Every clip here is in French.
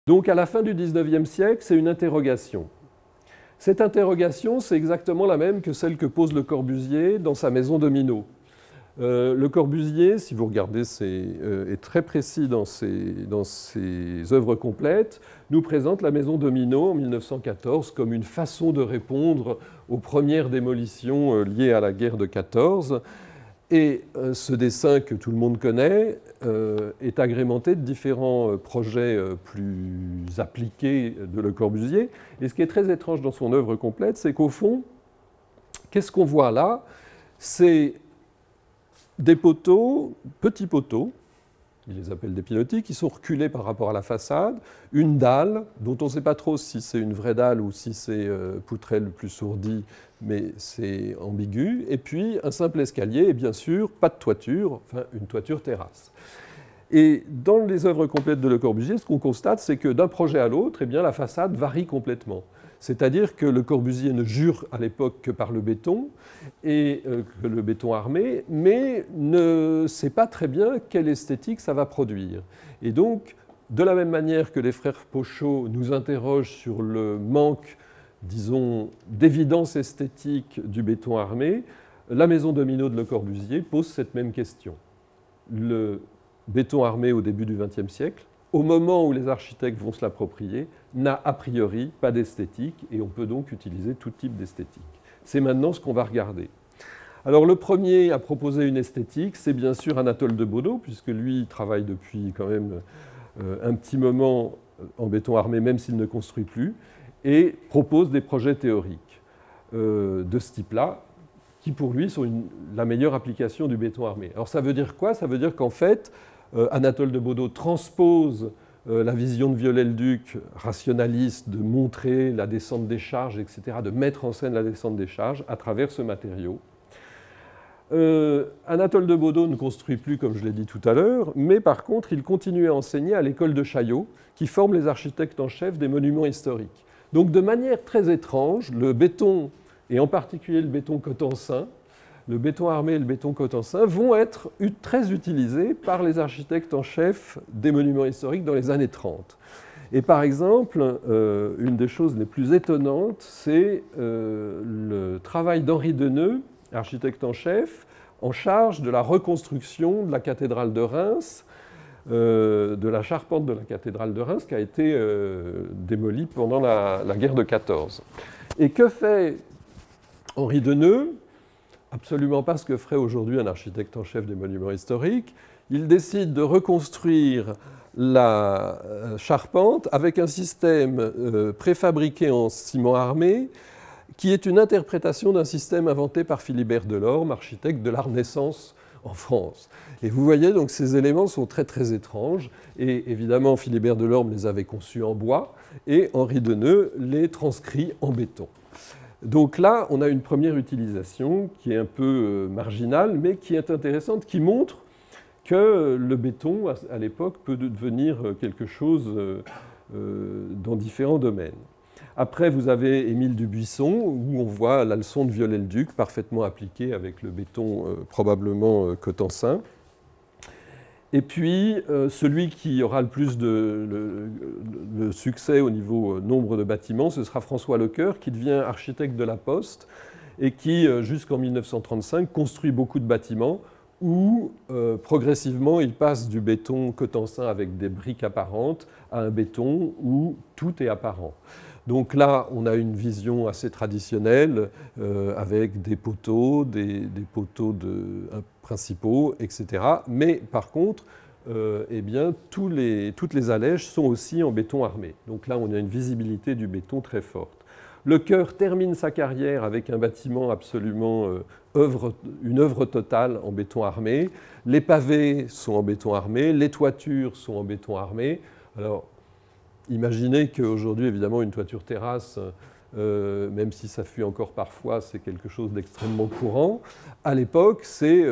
Donc à la fin du XIXe siècle, c'est une interrogation. Cette interrogation, c'est exactement la même que celle que pose Le Corbusier dans sa maison de Minot. Le Corbusier, si vous regardez, est très précis dans ses œuvres complètes, nous présente la maison de Minot en 1914 comme une façon de répondre aux premières démolitions liées à la guerre de 14. Et ce dessin que tout le monde connaît est agrémenté de différents projets plus appliqués de Le Corbusier. Et ce qui est très étrange dans son œuvre complète, c'est qu'au fond, qu'est-ce qu'on voit là? C'est des poteaux, petits poteaux, il les appelle des pilotis, qui sont reculés par rapport à la façade, une dalle, dont on ne sait pas trop si c'est une vraie dalle ou si c'est poutrelle plus sourdie, mais c'est ambigu, et puis un simple escalier, et bien sûr, pas de toiture, enfin une toiture terrasse. Et dans les œuvres complètes de Le Corbusier, ce qu'on constate, c'est que d'un projet à l'autre, eh bien, la façade varie complètement. C'est-à-dire que Le Corbusier ne jure à l'époque que par le béton, et que le béton armé, mais ne sait pas très bien quelle esthétique ça va produire. Et donc, de la même manière que les frères Pochot nous interrogent sur le manque, disons, d'évidence esthétique du béton armé, la maison de Minot de Le Corbusier pose cette même question. Le béton armé au début du XXe siècle, au moment où les architectes vont se l'approprier, n'a a priori pas d'esthétique et on peut donc utiliser tout type d'esthétique. C'est maintenant ce qu'on va regarder. Alors le premier à proposer une esthétique, c'est bien sûr Anatole de Baudot, puisque lui travaille depuis quand même un petit moment en béton armé, même s'il ne construit plus, et propose des projets théoriques de ce type-là, qui pour lui sont la meilleure application du béton armé. Alors ça veut dire quoi? Ça veut dire qu'en fait, Anatole de Baudot transpose la vision de Viollet-le-Duc, rationaliste, de montrer la descente des charges, etc., de mettre en scène la descente des charges à travers ce matériau. Anatole de Baudot ne construit plus, comme je l'ai dit tout à l'heure, mais par contre, il continue à enseigner à l'école de Chaillot, qui forme les architectes en chef des monuments historiques. Donc de manière très étrange, le béton, et en particulier le béton Cotensin, le béton armé et le béton Cotensin vont être très utilisés par les architectes en chef des monuments historiques dans les années 30. Et par exemple, une des choses les plus étonnantes, c'est le travail d'Henri Deneux, architecte en chef, en charge de la reconstruction de la cathédrale de Reims, de la charpente de la cathédrale de Reims qui a été démolie pendant la guerre de 14. Et que fait Henri Deneux? Absolument pas ce que ferait aujourd'hui un architecte en chef des monuments historiques. Il décide de reconstruire la charpente avec un système préfabriqué en ciment armé qui est une interprétation d'un système inventé par Philibert Delorme, architecte de la Renaissance en France. Et vous voyez, donc ces éléments sont très très étranges. Et évidemment, Philibert Delorme les avait conçus en bois et Henri Deneux les transcrit en béton. Donc là, on a une première utilisation qui est un peu marginale, mais qui est intéressante, qui montre que le béton, à l'époque, peut devenir quelque chose dans différents domaines. Après, vous avez Émile Dubuisson, où on voit la leçon de Viollet-le-Duc, parfaitement appliquée avec le béton probablement Cotensin. Et puis, celui qui aura le plus de succès au niveau nombre de bâtiments, ce sera François Lecoeur, qui devient architecte de la Poste et qui, jusqu'en 1935, construit beaucoup de bâtiments où, progressivement, il passe du béton Cotensin avec des briques apparentes à un béton où tout est apparent. Donc là, on a une vision assez traditionnelle avec des poteaux, des poteaux principaux, etc. Mais par contre, eh bien, toutes les allèges sont aussi en béton armé. Donc là, on a une visibilité du béton très forte. Lecoeur termine sa carrière avec un bâtiment absolument une œuvre totale en béton armé. Les pavés sont en béton armé, les toitures sont en béton armé. Alors, imaginez qu'aujourd'hui, évidemment, une toiture terrasse, même si ça fuit encore parfois, c'est quelque chose d'extrêmement courant. À l'époque, c'est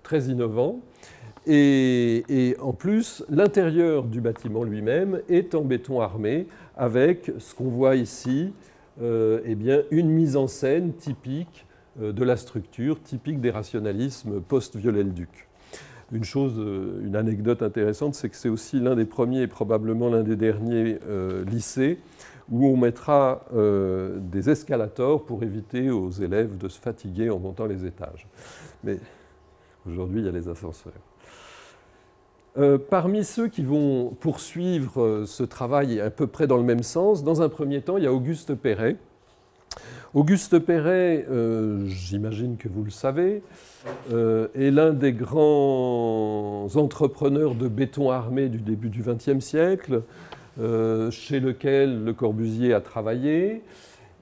très innovant. Et en plus, l'intérieur du bâtiment lui-même est en béton armé, avec ce qu'on voit ici, eh bien, une mise en scène typique de la structure, typique des rationalismes post-Viollet-le-Duc. Une anecdote intéressante, c'est que c'est aussi l'un des premiers et probablement l'un des derniers lycées où on mettra des escalators pour éviter aux élèves de se fatiguer en montant les étages. Mais aujourd'hui, il y a les ascenseurs. Parmi ceux qui vont poursuivre ce travail à peu près dans le même sens, dans un premier temps, il y a Auguste Perret. Auguste Perret, j'imagine que vous le savez, est l'un des grands entrepreneurs de béton armé du début du XXe siècle, chez lequel Le Corbusier a travaillé.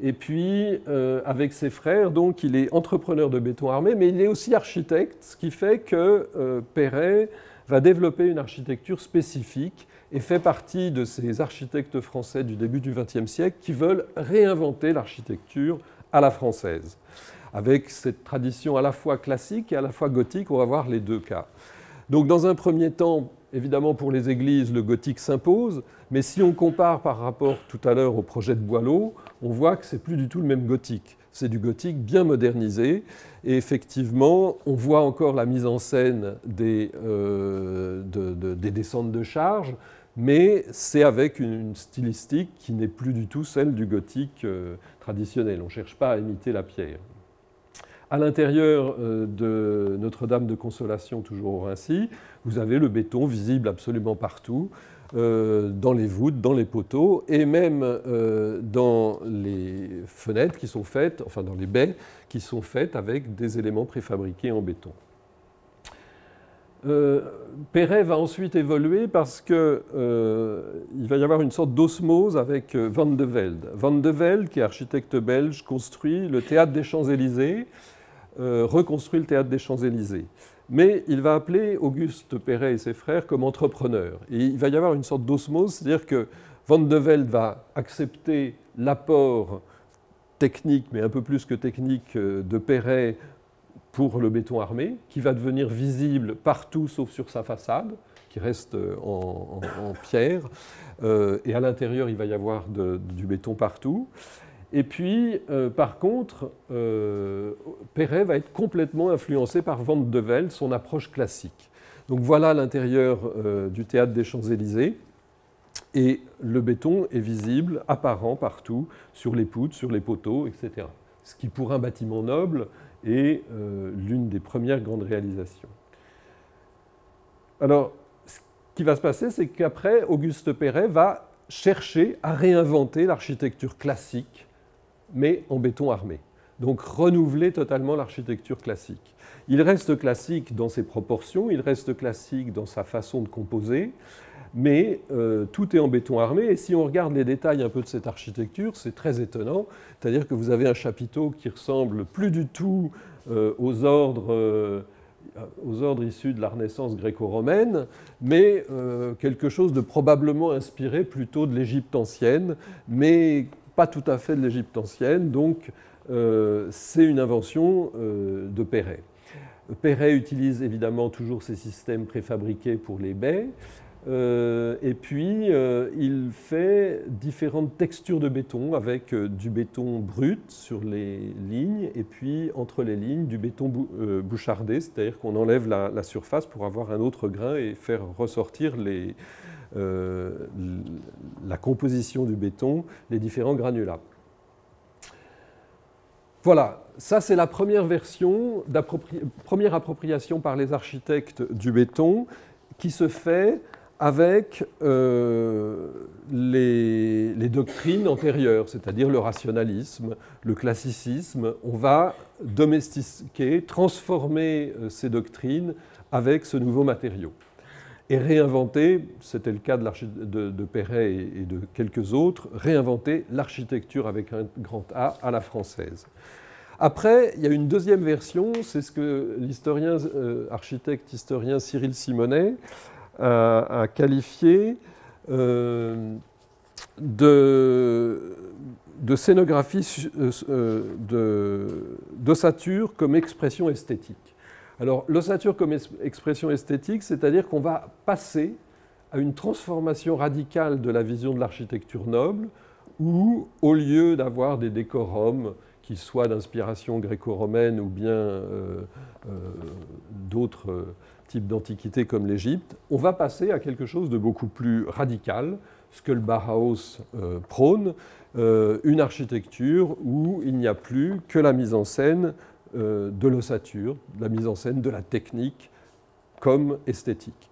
Et puis, avec ses frères, donc, il est entrepreneur de béton armé, mais il est aussi architecte, ce qui fait que Perret va développer une architecture spécifique et fait partie de ces architectes français du début du XXe siècle qui veulent réinventer l'architecture à la française. Avec cette tradition à la fois classique et à la fois gothique, on va voir les deux cas. Donc dans un premier temps, évidemment pour les églises, le gothique s'impose, mais si on compare par rapport tout à l'heure au projet de Boileau, on voit que ce n'est plus du tout le même gothique. C'est du gothique bien modernisé, et effectivement, on voit encore la mise en scène des descentes de charge, mais c'est avec une stylistique qui n'est plus du tout celle du gothique traditionnel. On ne cherche pas à imiter la pierre. À l'intérieur de Notre-Dame de Consolation, toujours au Raincy, vous avez le béton visible absolument partout, dans les voûtes, dans les poteaux, et même dans les fenêtres qui sont faites, enfin dans les baies, qui sont faites avec des éléments préfabriqués en béton. Perret va ensuite évoluer parce qu'il va y avoir une sorte d'osmose avec Van de Velde. Van de Velde, qui est architecte belge, construit le théâtre des Champs-Élysées, reconstruit le théâtre des Champs-Élysées. Mais il va appeler Auguste Perret et ses frères comme entrepreneurs. Et il va y avoir une sorte d'osmose, c'est-à-dire que Van de Velde va accepter l'apport technique, mais un peu plus que technique, de Perret pour le béton armé, qui va devenir visible partout sauf sur sa façade, qui reste en pierre. Et à l'intérieur, il va y avoir du béton partout. Et puis, par contre, Perret va être complètement influencé par Van de Velde, son approche classique. Donc voilà l'intérieur du théâtre des Champs-Élysées. Et le béton est visible, apparent partout, sur les poutres, sur les poteaux, etc. Ce qui, pour un bâtiment noble, est l'une des premières grandes réalisations. Alors, ce qui va se passer, c'est qu'après, Auguste Perret va chercher à réinventer l'architecture classique, mais en béton armé. Donc renouveler totalement l'architecture classique. Il reste classique dans ses proportions, il reste classique dans sa façon de composer, mais tout est en béton armé. Et si on regarde les détails un peu de cette architecture, c'est très étonnant. C'est-à-dire que vous avez un chapiteau qui ressemble plus du tout aux ordres issus de la Renaissance gréco-romaine, mais quelque chose de probablement inspiré plutôt de l'Égypte ancienne, mais pas tout à fait de l'Égypte ancienne. Donc c'est une invention de Perret. Perret utilise évidemment toujours ces systèmes préfabriqués pour les baies. Et puis, il fait différentes textures de béton avec du béton brut sur les lignes et puis entre les lignes du béton bouchardé, c'est-à-dire qu'on enlève la surface pour avoir un autre grain et faire ressortir la composition du béton, les différents granulats. Voilà, ça c'est la première version, première appropriation par les architectes du béton qui se fait avec les doctrines antérieures, c'est-à-dire le rationalisme, le classicisme. On va domestiquer, transformer ces doctrines avec ce nouveau matériau. Et réinventer, c'était le cas de Perret et de quelques autres, réinventer l'architecture avec un grand A à la française. Après, il y a une deuxième version, c'est ce que l'historien, architecte-historien Cyril Simonet a qualifié de scénographie d'ossature comme expression esthétique. Alors, l'ossature comme expression esthétique, c'est-à-dire qu'on va passer à une transformation radicale de la vision de l'architecture noble, où, au lieu d'avoir des décorums qu'ils soient d'inspiration gréco-romaine ou bien d'autres types d'antiquités comme l'Égypte, on va passer à quelque chose de beaucoup plus radical, ce que le Bauhaus prône, une architecture où il n'y a plus que la mise en scène de l'ossature, la mise en scène de la technique comme esthétique.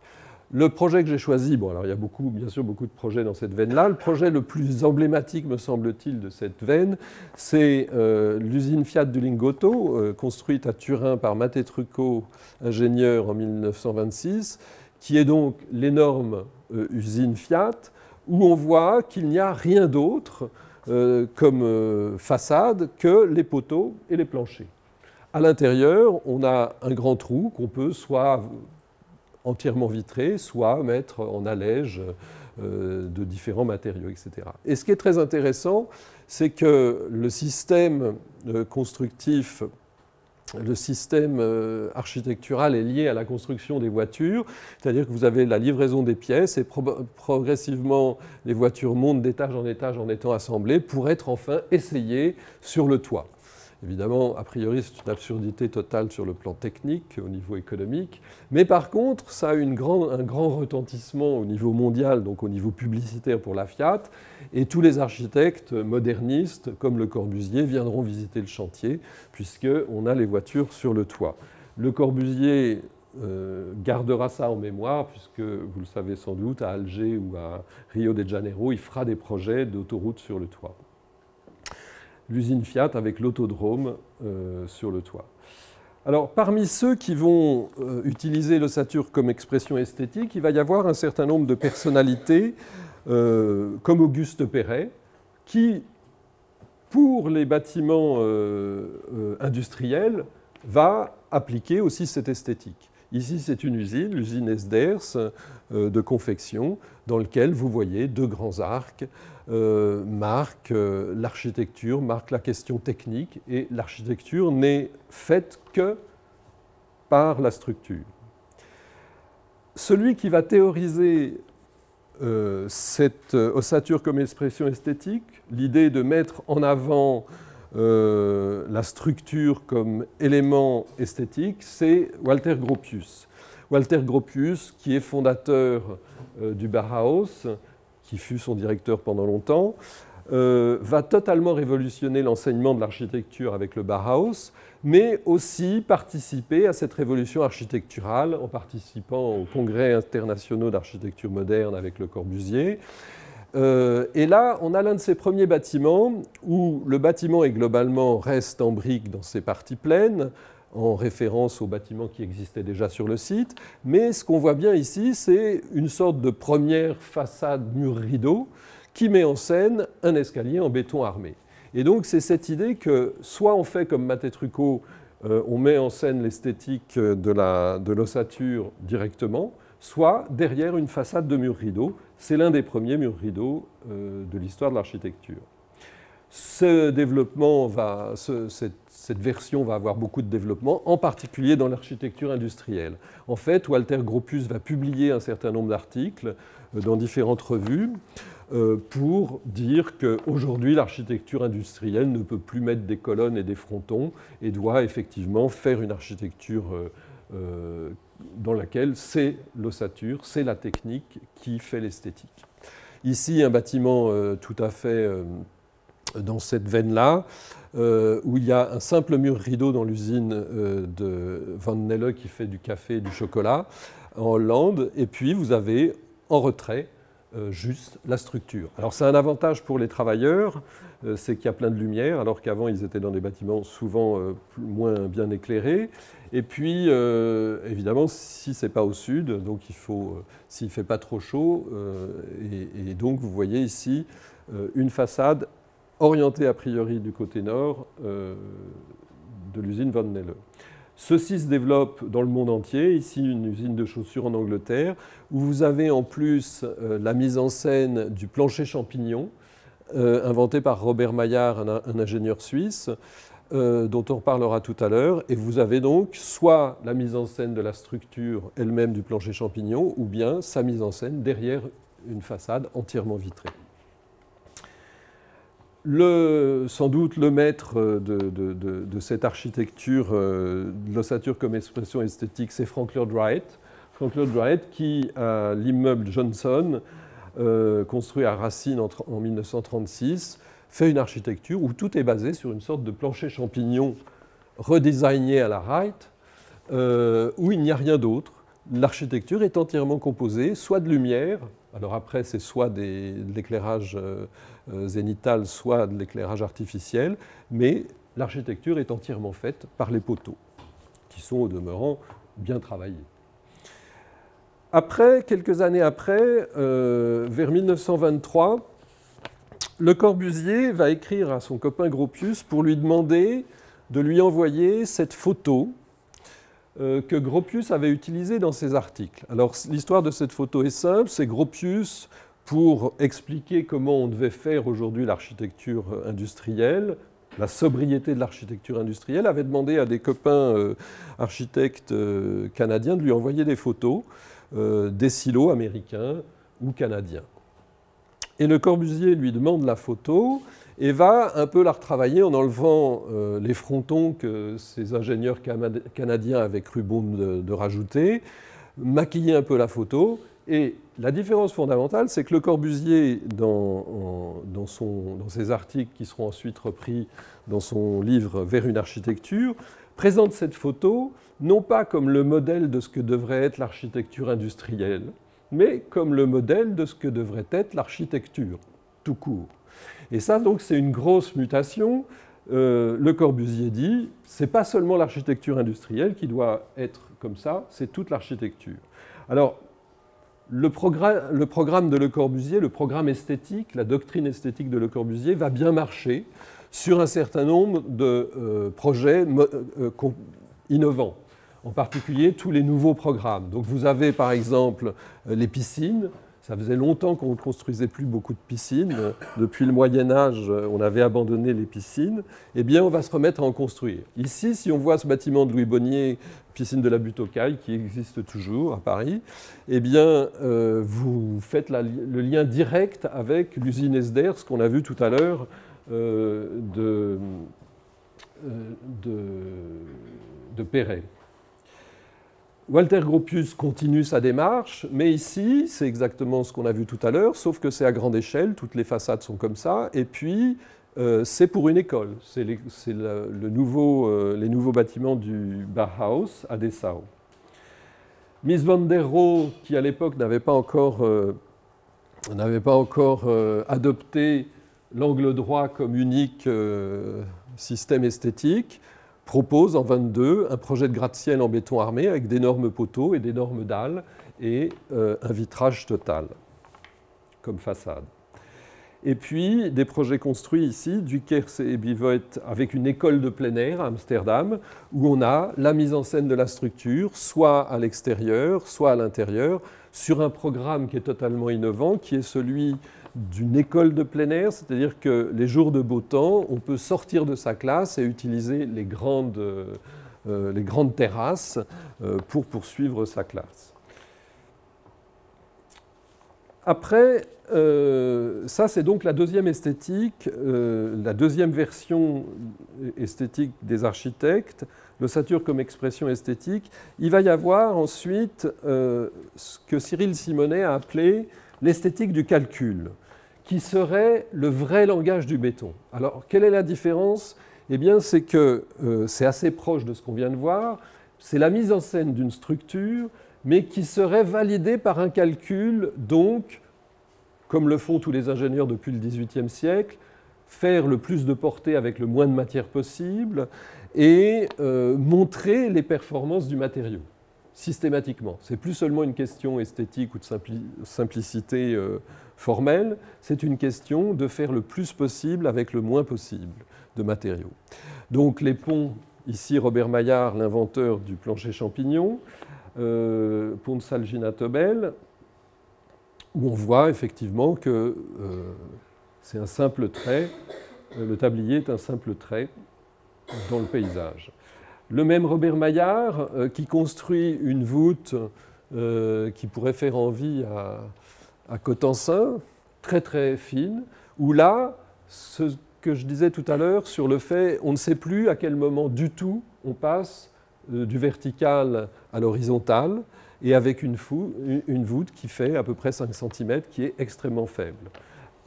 Le projet que j'ai choisi, bon alors il y a bien sûr beaucoup de projets dans cette veine-là, le projet le plus emblématique me semble-t-il de cette veine, c'est l'usine Fiat du Lingotto, construite à Turin par Matteo Trucco, ingénieur en 1926, qui est donc l'énorme usine Fiat, où on voit qu'il n'y a rien d'autre comme façade que les poteaux et les planchers. À l'intérieur, on a un grand trou qu'on peut soit entièrement vitré, soit mettre en allège de différents matériaux, etc. Et ce qui est très intéressant, c'est que le système constructif, le système architectural est lié à la construction des voitures, c'est-à-dire que vous avez la livraison des pièces et progressivement les voitures montent d'étage en étage en étant assemblées pour être enfin essayées sur le toit. Évidemment, a priori, c'est une absurdité totale sur le plan technique, au niveau économique. Mais par contre, ça a un grand retentissement au niveau mondial, donc au niveau publicitaire pour la Fiat. Et tous les architectes modernistes, comme Le Corbusier, viendront visiter le chantier, puisqu'on a les voitures sur le toit. Le Corbusier gardera ça en mémoire, puisque, vous le savez sans doute, à Alger ou à Rio de Janeiro, il fera des projets d'autoroute sur le toit. L'usine Fiat avec l'autodrome sur le toit. Alors, parmi ceux qui vont utiliser l'ossature comme expression esthétique, il va y avoir un certain nombre de personnalités, comme Auguste Perret, qui, pour les bâtiments industriels, va appliquer aussi cette esthétique. Ici, c'est une usine, l'usine Esders, de confection, dans laquelle vous voyez deux grands arcs, marquent l'architecture, marquent la question technique, et l'architecture n'est faite que par la structure. Celui qui va théoriser cette ossature comme expression esthétique, l'idée de mettre en avant la structure comme élément esthétique, c'est Walter Gropius. Walter Gropius, qui est fondateur du Bauhaus, qui fut son directeur pendant longtemps, va totalement révolutionner l'enseignement de l'architecture avec le Bauhaus, mais aussi participer à cette révolution architecturale en participant aux congrès internationaux d'architecture moderne avec Le Corbusier. Et là, on a l'un de ces premiers bâtiments où le bâtiment est globalement reste en briques dans ses parties pleines, en référence aux bâtiments qui existaient déjà sur le site. Mais ce qu'on voit bien ici, c'est une sorte de première façade mur-rideau qui met en scène un escalier en béton armé. Et donc, c'est cette idée que soit on fait comme Matteo Trucco, on met en scène l'esthétique de l'ossature directement, soit derrière une façade de mur-rideau. C'est l'un des premiers murs-rideaux de l'histoire de l'architecture. Ce développement cette version va avoir beaucoup de développement, en particulier dans l'architecture industrielle. En fait, Walter Gropius va publier un certain nombre d'articles dans différentes revues pour dire qu'aujourd'hui, l'architecture industrielle ne peut plus mettre des colonnes et des frontons et doit effectivement faire une architecture dans laquelle c'est l'ossature, c'est la technique qui fait l'esthétique. Ici, un bâtiment tout à fait dans cette veine-là, où il y a un simple mur rideau dans l'usine de Van Nelle qui fait du café et du chocolat en Hollande, et puis vous avez en retrait juste la structure. Alors c'est un avantage pour les travailleurs, c'est qu'il y a plein de lumière, alors qu'avant ils étaient dans des bâtiments souvent moins bien éclairés. Et puis évidemment, si c'est pas au sud, donc il faut, s'il fait pas trop chaud, et donc vous voyez ici une façade orientée a priori du côté nord de l'usine Van Nelle. Ceci se développe dans le monde entier. Ici, une usine de chaussures en Angleterre, où vous avez en plus la mise en scène du plancher champignon, inventé par Robert Maillard, un ingénieur suisse, dont on reparlera tout à l'heure. Et vous avez donc soit la mise en scène de la structure elle-même du plancher champignon, ou bien sa mise en scène derrière une façade entièrement vitrée. Sans doute le maître de cette architecture de l'ossature comme expression esthétique, c'est Frank Lloyd Wright. Frank Lloyd Wright qui, à l'immeuble Johnson, construit à Racine en 1936, fait une architecture où tout est basé sur une sorte de plancher champignon redesigné à la Wright, où il n'y a rien d'autre. L'architecture est entièrement composée soit de lumière, alors après c'est soit de l'éclairage zénital, soit de l'éclairage artificiel, mais l'architecture est entièrement faite par les poteaux, qui sont au demeurant bien travaillés. Après, quelques années après, vers 1923, Le Corbusier va écrire à son copain Gropius pour lui demander de lui envoyer cette photo que Gropius avait utilisée dans ses articles. Alors l'histoire de cette photo est simple, c'est Gropius, pour expliquer comment on devait faire aujourd'hui l'architecture industrielle, la sobriété de l'architecture industrielle, avait demandé à des copains architectes canadiens de lui envoyer des photos des silos américains ou canadiens. Et Le Corbusier lui demande la photo et va un peu la retravailler en enlevant les frontons que ces ingénieurs canadiens avaient cru bon de rajouter, maquiller un peu la photo. Et la différence fondamentale, c'est que Le Corbusier, dans ses articles qui seront ensuite repris dans son livre Vers une architecture, présente cette photo non pas comme le modèle de ce que devrait être l'architecture industrielle, mais comme le modèle de ce que devrait être l'architecture, tout court. Et ça, donc, c'est une grosse mutation. Le Corbusier dit, ce n'est pas seulement l'architecture industrielle qui doit être comme ça, c'est toute l'architecture. Alors, le programme de Le Corbusier, le programme esthétique, la doctrine esthétique de Le Corbusier va bien marcher sur un certain nombre de projets innovants, en particulier tous les nouveaux programmes. Donc vous avez par exemple les piscines. Ça faisait longtemps qu'on ne construisait plus beaucoup de piscines. Depuis le Moyen-Âge, on avait abandonné les piscines. Eh bien, on va se remettre à en construire. Ici, si on voit ce bâtiment de Louis Bonnier, piscine de la Butte aux Cailles, qui existe toujours à Paris, eh bien, vous faites le lien direct avec l'usine Esder, ce qu'on a vu tout à l'heure de Perret. Walter Gropius continue sa démarche, mais ici, c'est exactement ce qu'on a vu tout à l'heure, sauf que c'est à grande échelle, toutes les façades sont comme ça, et puis c'est pour une école. C'est les nouveaux bâtiments du Bauhaus à Dessau. Mies van der Rohe, qui à l'époque n'avait pas encore adopté l'angle droit comme unique système esthétique, propose en 1922 un projet de gratte-ciel en béton armé avec d'énormes poteaux et d'énormes dalles et un vitrage total comme façade. Et puis des projets construits ici, Duykers et Bivoet, avec une école de plein air à Amsterdam, où on a la mise en scène de la structure, soit à l'extérieur, soit à l'intérieur, sur un programme qui est totalement innovant, qui est celui d'une école de plein air, c'est-à-dire que les jours de beau temps, on peut sortir de sa classe et utiliser les grandes terrasses pour poursuivre sa classe. Après, ça c'est donc la deuxième esthétique, la deuxième version esthétique des architectes, l'ossature comme expression esthétique. Il va y avoir ensuite ce que Cyril Simonet a appelé l'esthétique du calcul, qui serait le vrai langage du béton. Alors, quelle est la différence? Eh bien, c'est que c'est assez proche de ce qu'on vient de voir. C'est la mise en scène d'une structure, mais qui serait validée par un calcul, donc, comme le font tous les ingénieurs depuis le XVIIIe siècle, faire le plus de portée avec le moins de matière possible et montrer les performances du matériau, systématiquement. Ce n'est plus seulement une question esthétique ou de simplicité formelle, c'est une question de faire le plus possible avec le moins possible de matériaux. Donc les ponts, ici Robert Maillard, l'inventeur du plancher champignon, pont de Salgina-Tobel, où on voit effectivement que c'est un simple trait, le tablier est un simple trait dans le paysage. Le même Robert Maillard qui construit une voûte qui pourrait faire envie à Cotensin, très très fine, où là, ce que je disais tout à l'heure sur le fait on ne sait plus à quel moment du tout on passe du vertical à l'horizontal, et avec une voûte qui fait à peu près 5 cm, qui est extrêmement faible.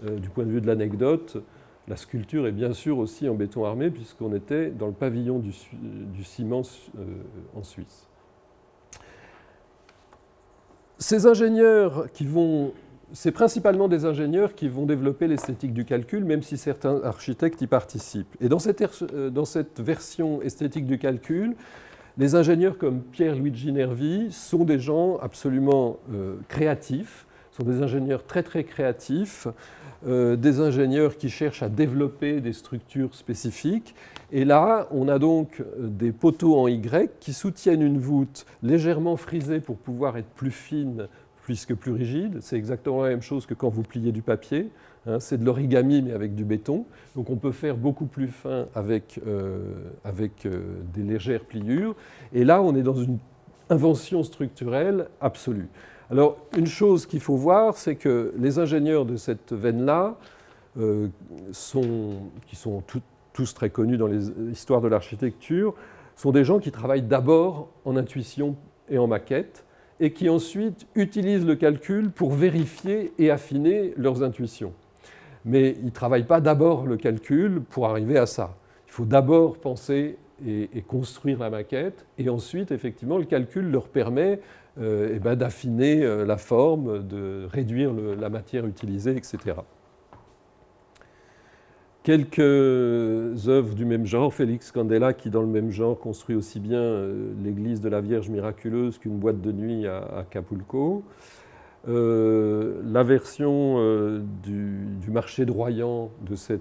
Du point de vue de l'anecdote, la sculpture est bien sûr aussi en béton armé, puisqu'on était dans le pavillon du ciment en Suisse. Ces ingénieurs c'est principalement des ingénieurs qui vont développer l'esthétique du calcul, même si certains architectes y participent. Et dans cette version esthétique du calcul, les ingénieurs comme Pierluigi Nervi sont des gens absolument créatifs, sont des ingénieurs très très créatifs, des ingénieurs qui cherchent à développer des structures spécifiques. Et là, on a donc des poteaux en Y qui soutiennent une voûte légèrement frisée pour pouvoir être plus fine, puisque plus rigide. C'est exactement la même chose que quand vous pliez du papier. C'est de l'origami, mais avec du béton. Donc on peut faire beaucoup plus fin avec des légères pliures. Et là, on est dans une invention structurelle absolue. Alors, une chose qu'il faut voir, c'est que les ingénieurs de cette veine-là, qui sont tous très connus dans les histoires de l'architecture, sont des gens qui travaillent d'abord en intuition et en maquette, et qui ensuite utilisent le calcul pour vérifier et affiner leurs intuitions. Mais ils ne travaillent pas d'abord le calcul pour arriver à ça. Il faut d'abord penser et construire la maquette, et ensuite, effectivement, le calcul leur permet d'affiner la forme, de réduire la matière utilisée, etc. Quelques œuvres du même genre, Félix Candela, qui dans le même genre construit aussi bien l'église de la Vierge miraculeuse qu'une boîte de nuit à Acapulco. La version du marché de Royan de ce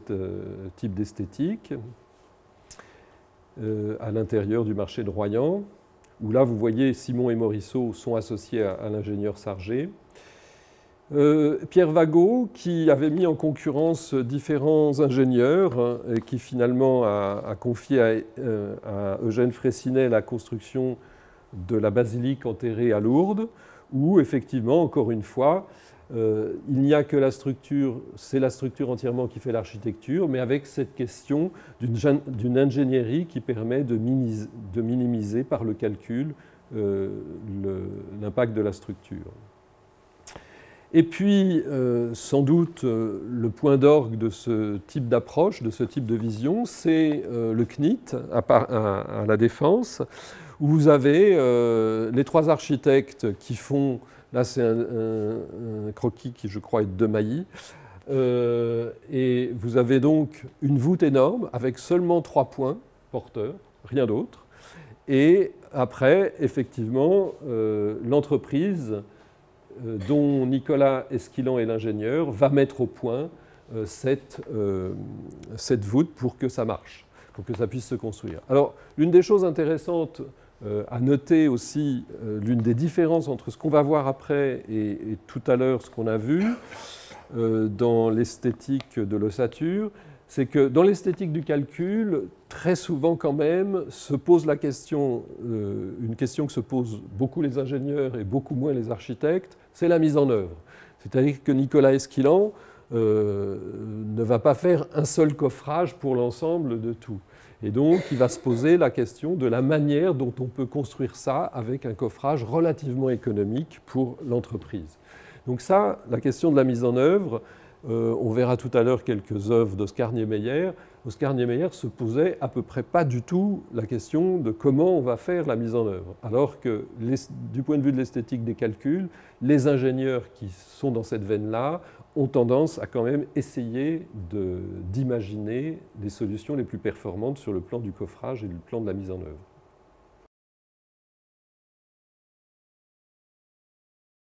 type d'esthétique, à l'intérieur du marché de Royan, où là, vous voyez, Simon et Morisseau sont associés à l'ingénieur Sargé. Pierre Vagot, qui avait mis en concurrence différents ingénieurs, et qui finalement a confié à Eugène Fraissinet la construction de la basilique enterrée à Lourdes, où effectivement, encore une fois, il n'y a que la structure, c'est la structure entièrement qui fait l'architecture, mais avec cette question d'une ingénierie qui permet de minimiser par le calcul l'impact de la structure. Et puis, sans doute, le point d'orgue de ce type d'approche, de ce type de vision, c'est le CNIT à La Défense, où vous avez les trois architectes qui font, là c'est un croquis qui je crois est de Mailly, et vous avez donc une voûte énorme avec seulement 3 points porteurs, rien d'autre, et après, effectivement, l'entreprise dont Nicolas Esquilan est l'ingénieur va mettre au point cette voûte pour que ça marche, pour que ça puisse se construire. Alors, l'une des choses intéressantes à noter aussi, l'une des différences entre ce qu'on va voir après et tout à l'heure ce qu'on a vu dans l'esthétique de l'ossature, c'est que dans l'esthétique du calcul, très souvent quand même, se pose la question, une question que se posent beaucoup les ingénieurs et beaucoup moins les architectes, c'est la mise en œuvre. C'est-à-dire que Nicolas Esquilan ne va pas faire un seul coffrage pour l'ensemble de tout. Et donc, il va se poser la question de la manière dont on peut construire ça avec un coffrage relativement économique pour l'entreprise. Donc ça, la question de la mise en œuvre, on verra tout à l'heure quelques œuvres d'Oscar Niemeyer. Oscar Niemeyer se posait à peu près pas du tout la question de comment on va faire la mise en œuvre. Alors que du point de vue de l'esthétique des calculs, les ingénieurs qui sont dans cette veine-là ont tendance à quand même essayer d'imaginer les solutions les plus performantes sur le plan du coffrage et le plan de la mise en œuvre.